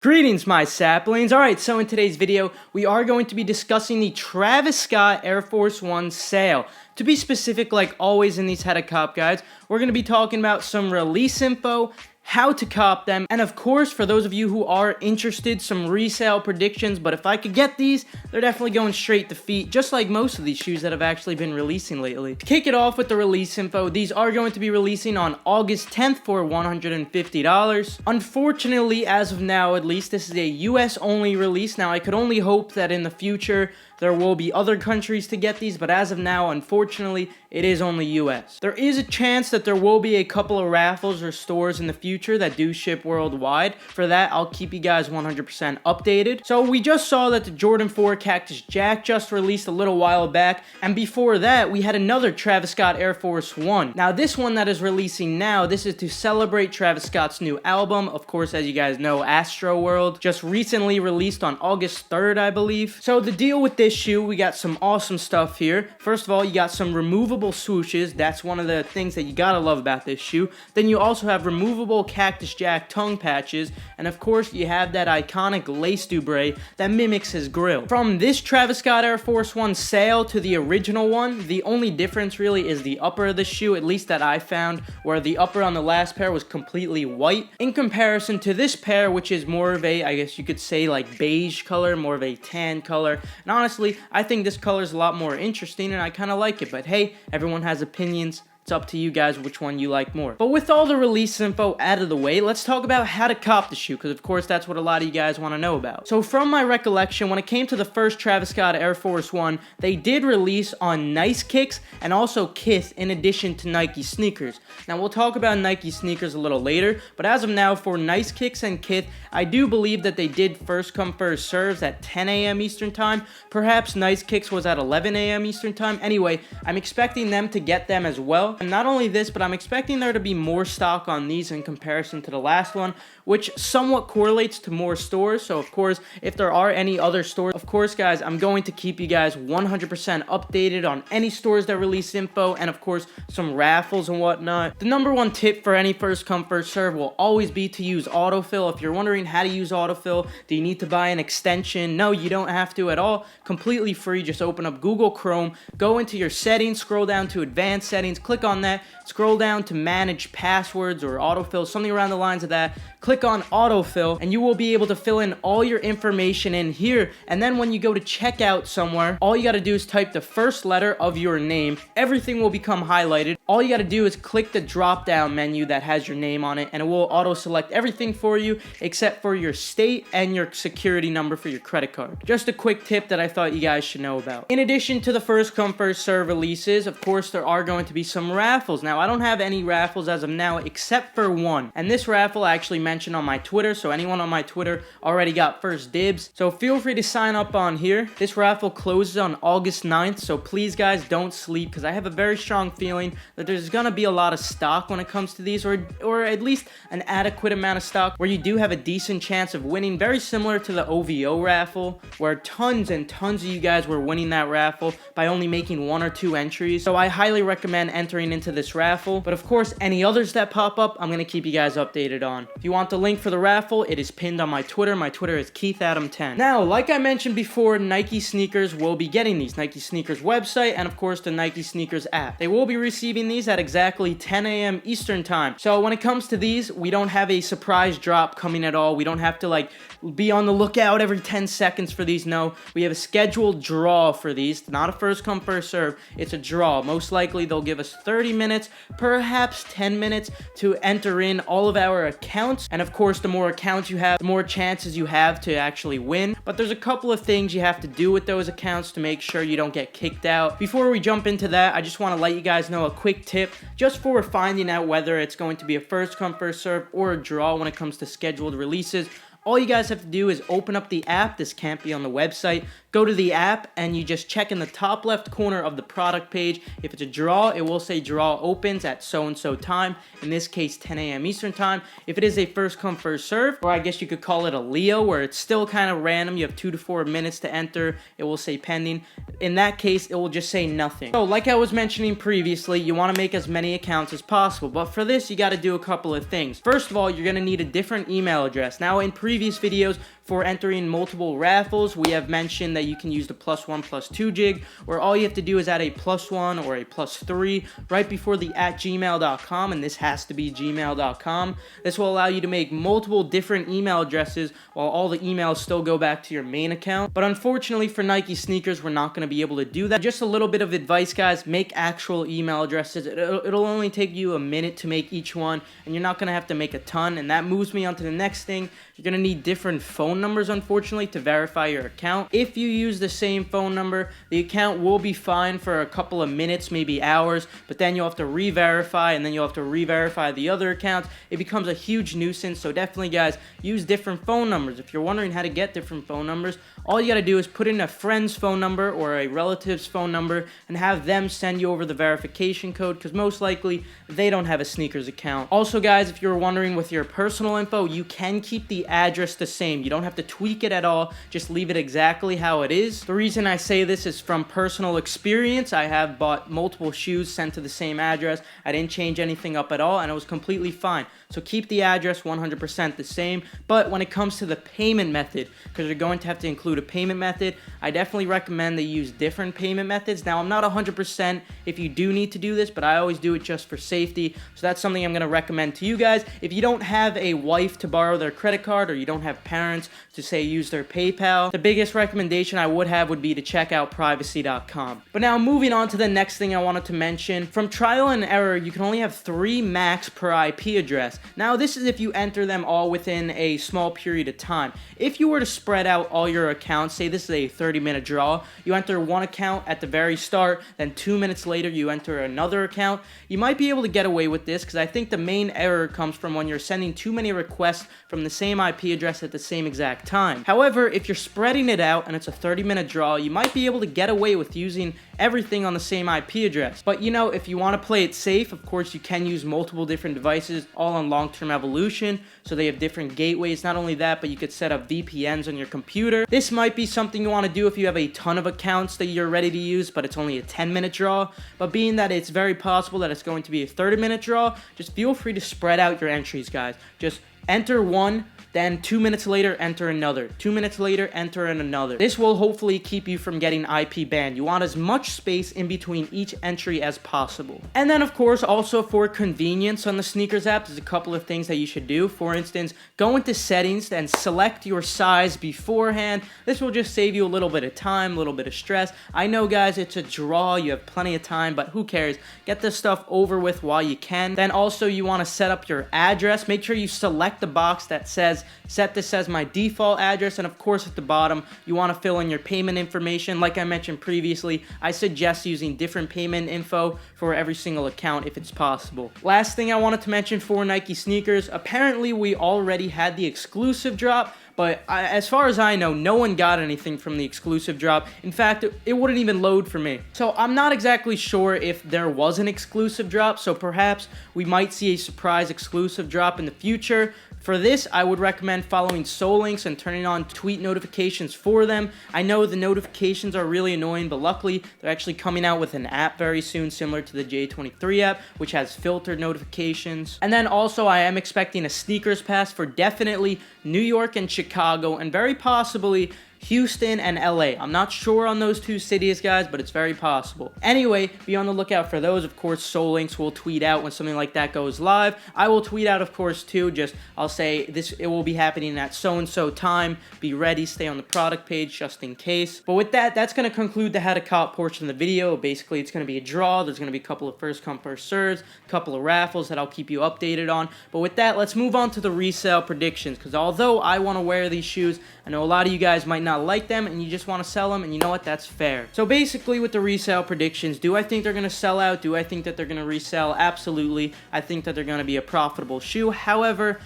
Greetings, my saplings. Alright, so in today's video, we are going to be discussing the Travis Scott Air Force One sale. To be specific, like always in these How to Cop guides, we're going to be talking about some release info, how to cop them, and of course, for those of you who are interested, some resale predictions. But if I could get these, they're definitely going straight to feet, just like most of these shoes that have actually been releasing lately. To kick it off with the release info, these are going to be releasing on August 10th for $150. Unfortunately, as of now at least, this is a US only release. Now, I could only hope that in the future there will be other countries to get these, but as of now, unfortunately, it is only US. There is a chance that there will be a couple of Raffles or stores in the future that do ship worldwide. For that, I'll keep you guys 100% updated. So we just saw that the Jordan 4 Cactus Jack just released a little while back, and before that, we had another Travis Scott Air Force One. Now, this one that is releasing now, this is to celebrate Travis Scott's new album. Of course, as you guys know, Astro World just recently released on August 3rd, I believe. So the deal with this shoe, we got some awesome stuff here. First of all, you got some removable swooshes. That's one of the things that you gotta love about this shoe. Then you also have removable Cactus Jack tongue patches, and of course you have that iconic lace doubre that mimics his grill. From this Travis Scott Air Force One sale to the original one, the only difference really is the upper of the shoe, at least that I found, where the upper on the last pair was completely white in comparison to this pair, which is more of a, I guess you could say, like beige color, more of a tan color. And honestly, I think this color is a lot more interesting and I kind of like it, but hey, everyone has opinions. It's up to you guys which one you like more. But with all the release info out of the way, let's talk about how to cop the shoe, because of course that's what a lot of you guys want to know about. So from my recollection, when it came to the first Travis Scott Air Force One, they did release on Nice Kicks and also Kith in addition to Nike sneakers. Now we'll talk about Nike sneakers a little later, but as of now for Nice Kicks and Kith, I do believe that they did first come first serves at 10 a.m. Eastern time. Perhaps Nice Kicks was at 11 a.m. Eastern time. Anyway, I'm expecting them to get them as well. And not only this, but I'm expecting there to be more stock on these in comparison to the last one, which somewhat correlates to more stores. So of course, if there are any other stores, of course guys, I'm going to keep you guys 100% updated on any stores that release info, and of course some raffles and whatnot. The number one tip for any first come first serve will always be to use autofill. If you're wondering how to use autofill, do you need to buy an extension? No, you don't have to at all. Completely free. Just open up Google Chrome, go into your settings, scroll down to advanced settings, click on that, scroll down to manage passwords or autofill, something around the lines of that. Click on autofill and you will be able to fill in all your information in here. And then when you go to checkout somewhere, all you got to do is type the first letter of your name. Everything will become highlighted. All you got to do is click the drop down menu that has your name on it, and it will auto select everything for you except for your state and your security number for your credit card. Just a quick tip that I thought you guys should know about. In addition to the first come first serve releases, of course there are going to be some raffles. Now I don't have any raffles as of now except for one, and this raffle I actually mentioned on my Twitter, so anyone on my Twitter already got first dibs, so feel free to sign up on here. This raffle closes on August 9th, so please guys don't sleep, because I have a very strong feeling that there's gonna be a lot of stock when it comes to these, or at least an adequate amount of stock where you do have a decent chance of winning, very similar to the OVO raffle where tons and tons of you guys were winning that raffle by only making 1 or 2 entries. So I highly recommend entering into this raffle, but of course any others that pop up I'm gonna keep you guys updated on. If you want the link for the raffle, it is pinned on my Twitter. My Twitter is KeithAdam10. Now, like I mentioned before, Nike sneakers will be getting these. Nike sneakers website and of course the Nike sneakers app. They will be receiving these at exactly 10 a.m. Eastern time. So when it comes to these, we don't have a surprise drop coming at all. We don't have to like be on the lookout every 10 seconds for these. No, we have a scheduled draw for these. Not a first come first serve. It's a draw. Most likely they'll give us 30 minutes, perhaps 10 minutes to enter in all of our accounts. And of course, the more accounts you have, the more chances you have to actually win. But there's a couple of things you have to do with those accounts to make sure you don't get kicked out. Before we jump into that, I just want to let you guys know a quick tip just for finding out whether it's going to be a first come first serve or a draw when it comes to scheduled releases. All you guys have to do is open up the app. This can't be on the website. Go to the app and you just check in the top left corner of the product page. If it's a draw, it will say draw opens at so-and-so time. In this case, 10 a.m. Eastern time. If it is a first come first serve, or I guess you could call it a Leo, where it's still kind of random. You have 2 to 4 minutes to enter. It will say pending. In that case, it will just say nothing. So like I was mentioning previously, you want to make as many accounts as possible. But for this, you got to do a couple of things. First of all, you're going to need a different email address. Now, in previous previous videos, for entering multiple raffles, we have mentioned that you can use the +1+2 jig, where all you have to do is add a +1 or a +3 right before the @gmail.com, and this has to be gmail.com. This will allow you to make multiple different email addresses while all the emails still go back to your main account. But unfortunately for Nike sneakers, we're not going to be able to do that. Just a little bit of advice, guys: make actual email addresses. It'll only take you a minute to make each one, and you're not going to have to make a ton. And that moves me on to the next thing. You're going to need different phone numbers, unfortunately, to verify your account. If you use the same phone number, the account will be fine for a couple of minutes, maybe hours, but then you'll have to re-verify, and then you'll have to re-verify the other accounts. It becomes a huge nuisance, so definitely, guys, use different phone numbers. If you're wondering how to get different phone numbers, all you got to do is put in a friend's phone number or a relative's phone number and have them send you over the verification code, because most likely they don't have a sneakers account. Also, guys, if you're wondering with your personal info, you can keep the address the same. You don't have to tweak it at all. Just leave it exactly how it is. The reason I say this is from personal experience. I have bought multiple shoes sent to the same address. I didn't change anything up at all, and it was completely fine. So keep the address 100% the same. But when it comes to the payment method, because you're going to have to include a payment method, I definitely recommend that you use different payment methods. Now, I'm not 100% if you do need to do this, but I always do it just for safety. So that's something I'm going to recommend to you guys. If you don't have a wife to borrow their credit card, or you don't have parents to say use their PayPal, the biggest recommendation I would have would be to check out privacy.com. But now moving on to the next thing I wanted to mention. From trial and error, you can only have 3 max per IP address. Now, this is if you enter them all within a small period of time. If you were to spread out all your accounts, say this is a 30-minute draw, you enter one account at the very start, then 2 minutes later you enter another account, you might be able to get away with this, because I think the main error comes from when you're sending too many requests from the same IP address at the same exact time. However, if you're spreading it out and it's a 30-minute draw, you might be able to get away with using everything on the same IP address. But you know, if you want to play it safe, of course you can use multiple different devices, all on long-term evolution, so they have different gateways. Not only that, but you could set up VPNs on your computer. This might be something you want to do if you have a ton of accounts that you're ready to use, but it's only a 10-minute draw. But being that it's very possible that it's going to be a 30-minute draw, just feel free to spread out your entries, guys. Just enter one, then 2 minutes later, enter another. 2 minutes later, enter in another. This will hopefully keep you from getting IP banned. You want as much space in between each entry as possible. And then, of course, also for convenience on the sneakers app, there's a couple of things that you should do. For instance, go into settings and select your size beforehand. This will just save you a little bit of time, a little bit of stress. I know, guys, it's a draw. You have plenty of time, but who cares? Get this stuff over with while you can. Then also, you want to set up your address. Make sure you select the box that says set this as my default address, and of course at the bottom you want to fill in your payment information. Like I mentioned previously, I suggest using different payment info for every single account if it's possible. Last thing I wanted to mention for Nike sneakers, apparently we already had the exclusive drop, but as far as I know, no one got anything from the exclusive drop. In fact, it wouldn't even load for me. So I'm not exactly sure if there was an exclusive drop, so perhaps we might see a surprise exclusive drop in the future. For this, I would recommend following Solinks and turning on tweet notifications for them. I know the notifications are really annoying, but luckily they're actually coming out with an app very soon, similar to the J23 app, which has filtered notifications. And then also, I am expecting a sneakers pass for definitely New York and Chicago, and very possibly Houston and LA. I'm not sure on those 2 cities, guys, but it's very possible. Anyway, be on the lookout for those. Of course, Solinks will tweet out when something like that goes live. I will tweet out, of course, too. Just, I'll say it will be happening at so-and-so time. Be ready, stay on the product page just in case. But with that, that's going to conclude the how to cop portion of the video. Basically, it's going to be a draw. There's going to be a couple of first come, first serves, a couple of raffles that I'll keep you updated on. But with that, let's move on to the resale predictions, because although I want to wear these shoes, I know a lot of you guys might not like them and you just want to sell them, and you know what, that's fair. So basically with the resale predictions, do I think they're going to sell out? Do I think that they're going to resell? Absolutely. I think that they're going to be a profitable shoe. However,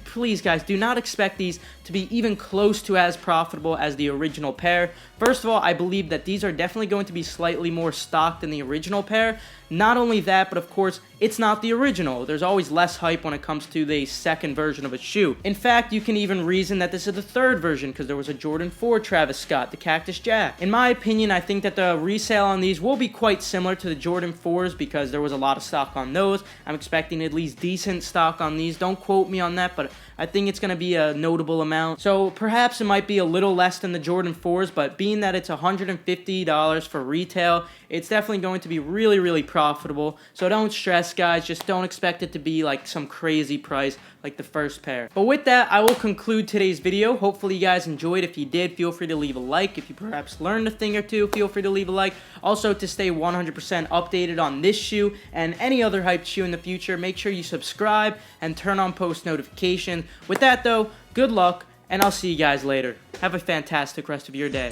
please guys, do not expect these to be even close to as profitable as the original pair. First of all, I believe that these are definitely going to be slightly more stocked than the original pair. Not only that, but of course, it's not the original. There's always less hype when it comes to the second version of a shoe. In fact, you can even reason that this is the third version, because there was a Jordan 4 Travis Scott, the Cactus Jack. In my opinion, I think that the resale on these will be quite similar to the Jordan 4s, because there was a lot of stock on those. I'm expecting at least decent stock on these. Don't quote me on that, but I think it's going to be a notable amount. So perhaps it might be a little less than the Jordan 4s, but being that it's $150 for retail, it's definitely going to be really, really profitable. So don't stress, guys. Just don't expect it to be like some crazy price like the first pair. But with that, I will conclude today's video. Hopefully you guys enjoyed. If you did, feel free to leave a like. If you perhaps learned a thing or two, feel free to leave a like. Also, to stay 100% updated on this shoe and any other hyped shoe in the future, make sure you subscribe and turn on post notifications. With that though, good luck, and I'll see you guys later. Have a fantastic rest of your day.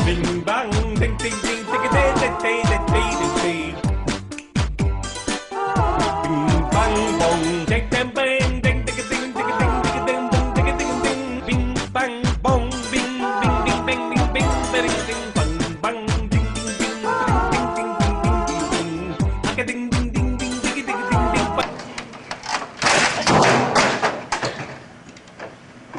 Bing bang, ding ding ding, ding ding ding ding ding ding. Bing bang bong, take them